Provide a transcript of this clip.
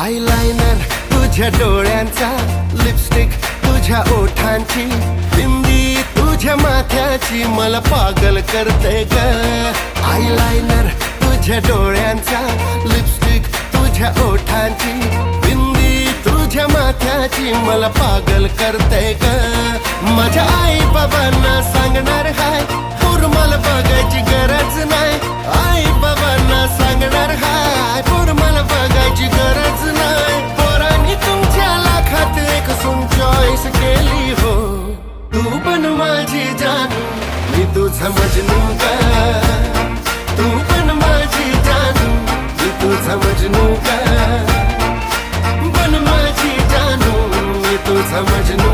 Eyeliner तुझ्या डोळ्यांचा, lipstick तुझ्या ओठांची, बिंदी तुझ्या माथ्याची मला पागल करते ग. आयलाइनर तुझ्या डोळ्यांचा, लिपस्टिक तुझ्या ओठांची, बिंदी तुझ्या माथ्याची मला पागल करते ग. माझ्या आई बाबांना सांगणार हाय, पूर मला बघायची गरज नाही. आई बाबांना सांगणार हाय, पूर मला बघायची गरज नाही. पोरांनी तुमच्या लाखात एक सून चॉईस केली हो. तू पण माझी जानू, मी तुझा मजनू ग. तू पण माझी जानू, मी तुझा मजनू ग. पण माझी जानू, मी तुझा मजनू.